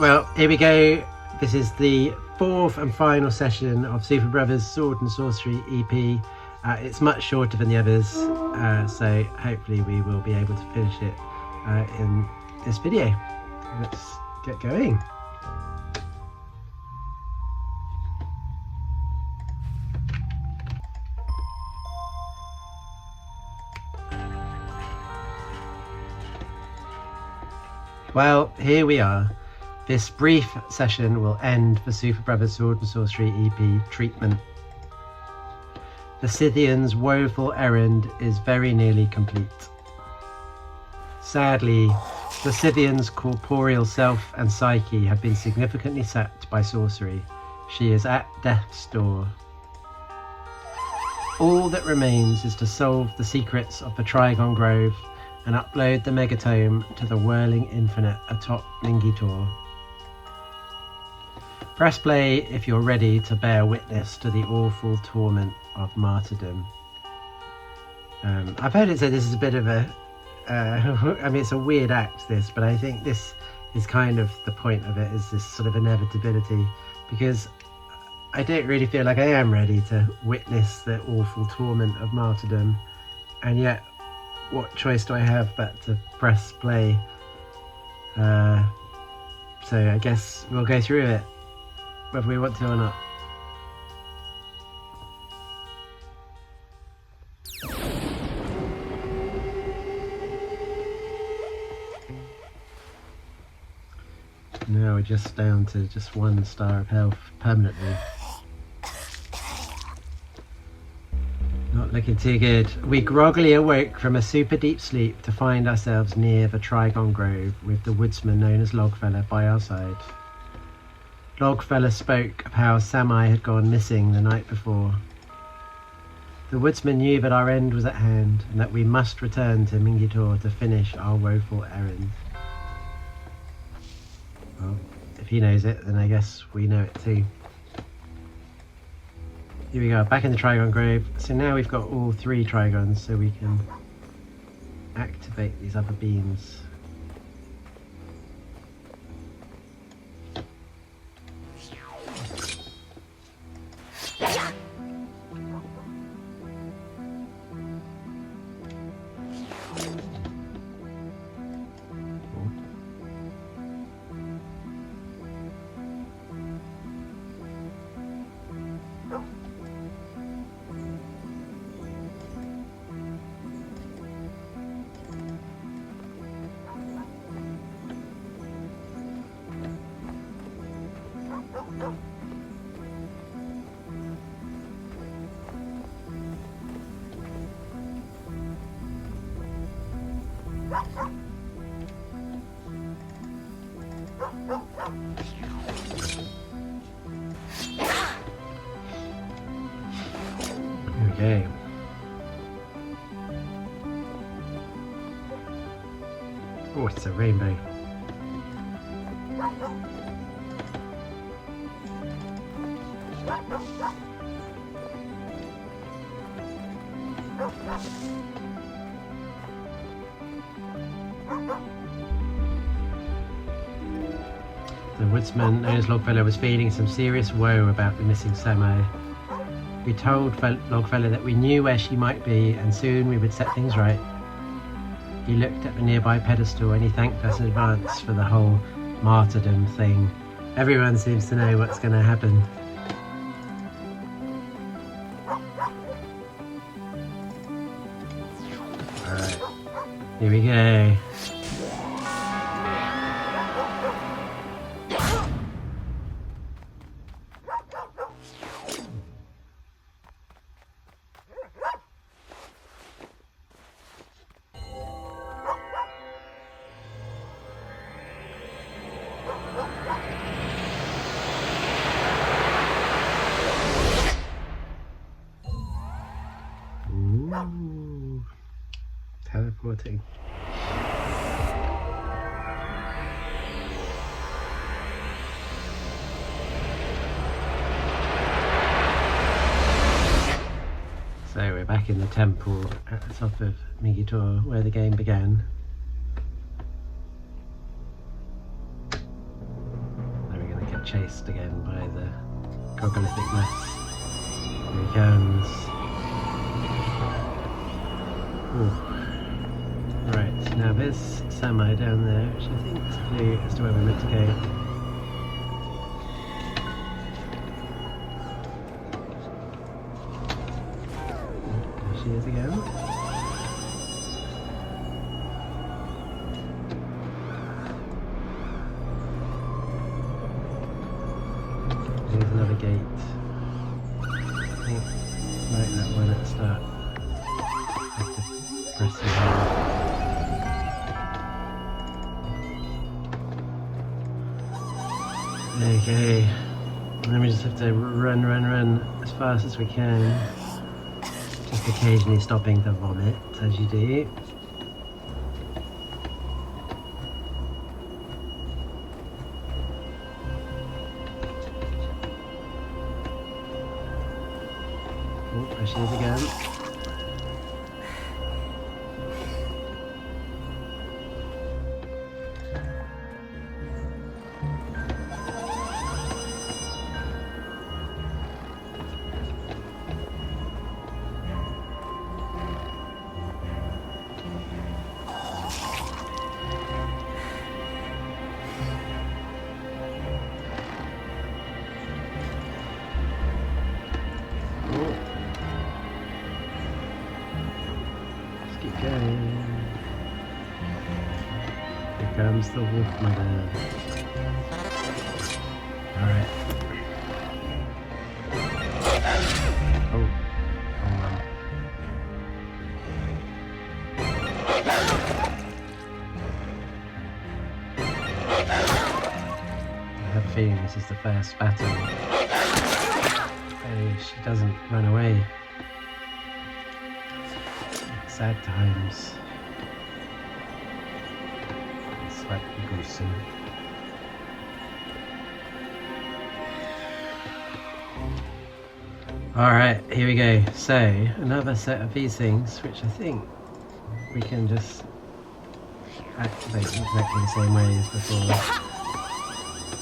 Well, here we go. This is the fourth and final session of Superbrothers Sword and Sorcery EP. It's much shorter than the others, so hopefully we will be able to finish it in this video. Let's get going. Well, here we are. This brief session will end the Superbrothers Sword and Sorcery EP treatment. The Scythian's woeful errand is very nearly complete. Sadly, the Scythian's corporeal self and psyche have been significantly sapped by sorcery. She is at death's door. All that remains is to solve the secrets of the Trigon Grove and upload the megatome to the whirling infinite atop Mingitor. Press play if you're ready to bear witness to the awful torment of martyrdom. I've heard it said this is a bit of a I mean, it's a weird act, this, but I think this is kind of the point of it, is this sort of inevitability, because I don't really feel like I am ready to witness the awful torment of martyrdom, and yet what choice do I have but to press play? So I guess we'll go through it, whether we want to or not. Now we're just down to just 1 star of health permanently. Not looking too good. We groggily awoke from a super deep sleep to find ourselves near the Trigon Grove with the woodsman known as Logfella by our side. Logfella spoke of how Samai had gone missing the night before. The woodsman knew that our end was at hand and that we must return to Mingitor to finish our woeful errand. Well, if he knows it, then I guess we know it too. Here we go, back in the Trigon Grove. So now we've got all 3 Trigons, so we can activate these other beams. Okay. Oh, it's a rainbow. The woodsman known as Logfella was feeling some serious woe about the missing Samai. We told Logfella that we knew where she might be and soon we would set things right. He looked at the nearby pedestal and he thanked us in advance for the whole martyrdom thing. Everyone seems to know what's going to happen. Alright, here we go. Ooh, teleporting. So we're back in the temple at the top of Mingitor, where the game began. chased again by the gogolithic mess. Here he comes. Ooh. Right, now there's Samai down there, which I think is a clue as to where we're meant to go. There she is again. There's another gate. I think like that one at the start. Have to press it hard. Okay, and then we just have to run as fast as we can. Just occasionally stopping to vomit, as you do. Oh, there she is again. Here comes the wolf mother. Alright. Oh, hold on. I have a feeling this is the first battle. Hey, she doesn't run away. Sad times. Slightly gruesome. Alright, here we go. So, another set of these things, which I think we can just activate exactly the same way as before.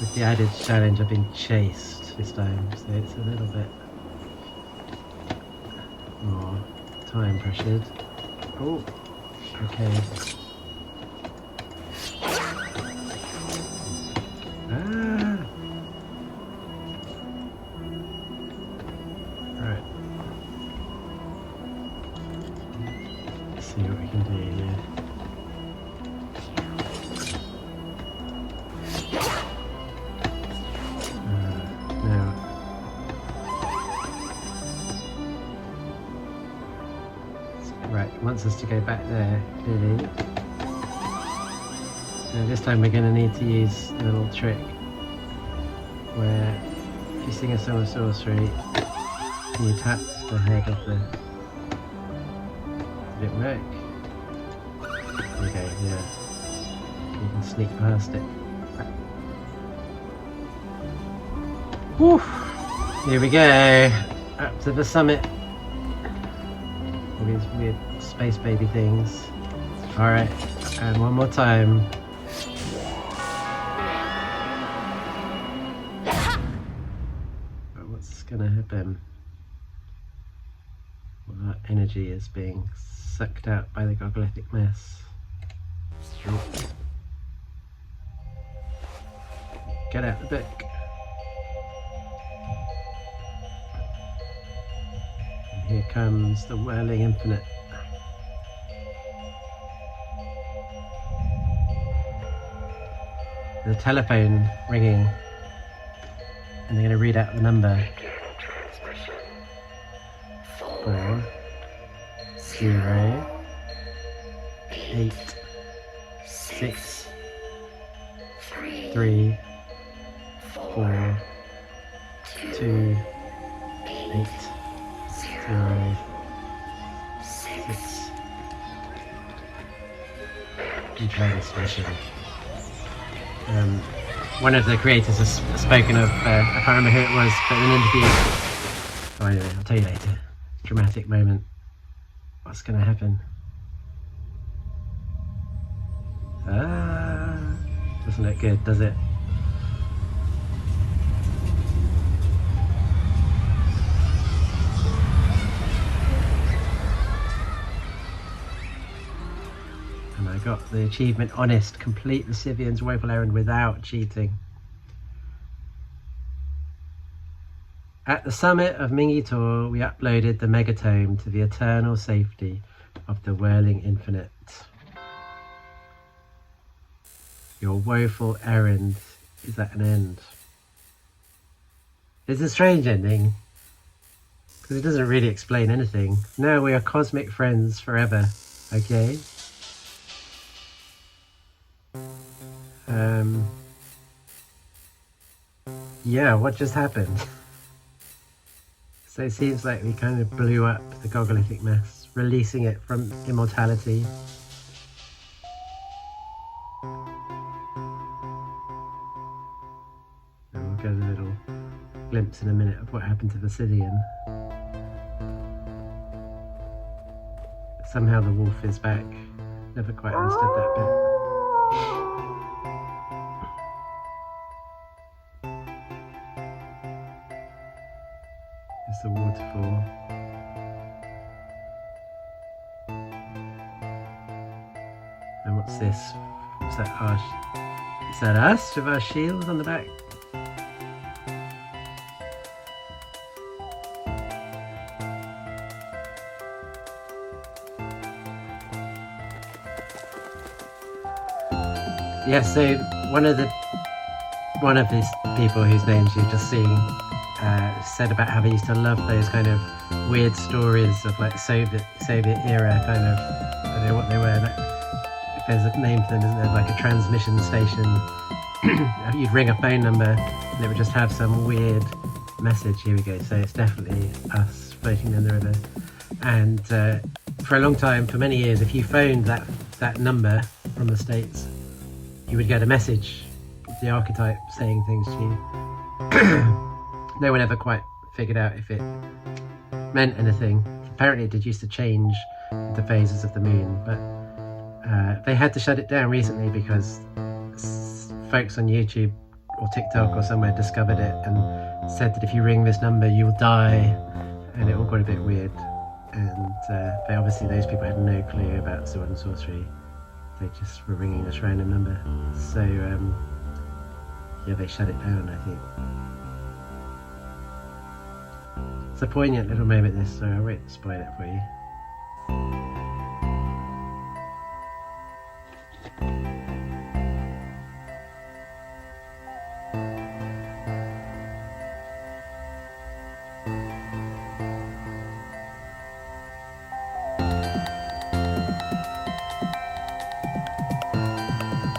With the added challenge of being chased this time, so it's a little bit more time pressured. Oh, okay. Ah. Right. Let's see what we can do here. Now. Right, it wants us to go back there, clearly. Now this time we're going to need to use a little trick where if you sing a song of sorcery and you tap the head of the... Did it work? There you go, yeah. You can sneak past it. Whew! Here we go! Up to the summit. All these weird space baby things. Alright, and one more time. But what's gonna happen? Well, that energy is being sucked out by the gogolithic mess. Get out the book. Here comes the whirling infinite. The telephone ringing, and they're going to read out the number. 4 0 8 6 3 4 2 8 0 6. Replay session. One of the creators has spoken of, I can't remember who it was, but in an interview. Oh, anyway, I'll tell you later. Dramatic moment. What's going to happen? Doesn't look good, does it? got the achievement honest, complete the Scythian's woeful errand without cheating. At the summit of Mingi Tor, we uploaded the megatome to the eternal safety of the whirling infinite. Your woeful errand is at an end. It's a strange ending, because it doesn't really explain anything. Now we are cosmic friends forever, okay? Yeah, what just happened? So it seems like we kind of blew up the Gogolithic mass, releasing it from immortality. And we'll get a little glimpse in a minute of what happened to the Scythian. Somehow the wolf is back. Never quite understood that bit. It's the waterfall. And what's this? Is that us with our shield on the back? Yeah, so one of these people whose names you've just seen said about how they used to love those kind of weird stories of like Soviet era kind of, I don't know what they were, like, if there's a name for them, isn't there, like a transmission station. You'd ring a phone number and it would just have some weird message. Here we go. So it's definitely us floating down the river. And for a long time, for many years, if you phoned that number from the States, you would get a message of the archetype saying things to you. No one ever quite figured out if it meant anything. Apparently it did used to change the phases of the moon, but they had to shut it down recently because folks on YouTube or TikTok or somewhere discovered it and said that if you ring this number you'll die, and it all got a bit weird. And those people had no clue about sword and sorcery. They just were ringing this random number. So yeah, they shut it down, I think. It's a poignant little moment, this, so I won't spoil it for you.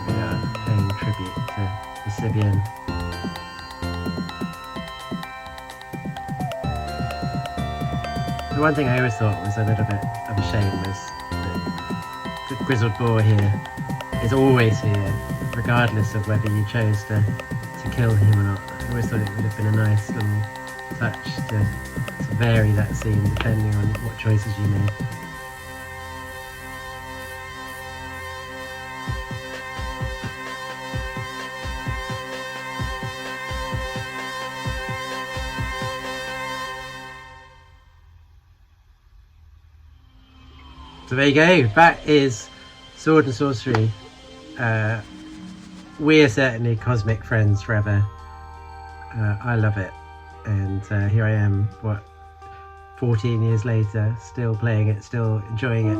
We are paying tribute to the Scythian. The one thing I always thought was a little bit of a shame was that the grizzled boar here is always here, regardless of whether you chose to kill him or not. I always thought it would have been a nice little touch to vary that scene depending on what choices you made. So there you go, that is Sword and Sorcery. We're certainly cosmic friends forever. I love it, and here I am, 14 years later, still playing it, still enjoying it.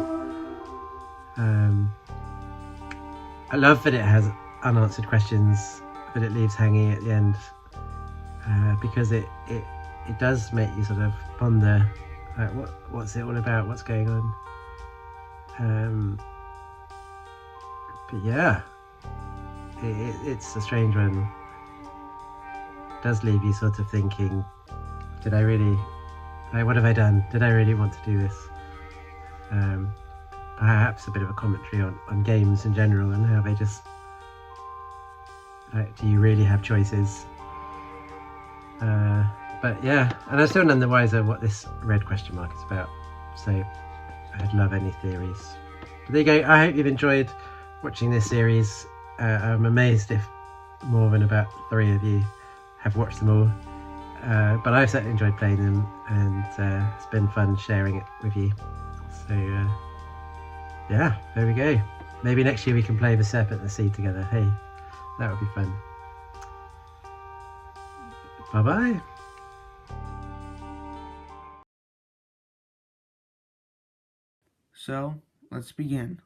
I love that it has unanswered questions that it leaves hanging at the end, because it does make you sort of ponder, like, what's it all about, what's going on. But yeah, it's a strange one. It does leave you sort of thinking, did I really, what have I done? Did I really want to do this? Perhaps a bit of a commentary on games in general and how they just, like, do you really have choices? But yeah, and I'm still none the wiser what this red question mark is about, so I'd love any theories. But there you go. I hope you've enjoyed watching this series. I'm amazed if more than about 3 of you have watched them all. But I've certainly enjoyed playing them, and it's been fun sharing it with you. So yeah, there we go. Maybe next year we can play the Serpent and the Sea together. Hey, that would be fun. Bye-bye. So, let's begin.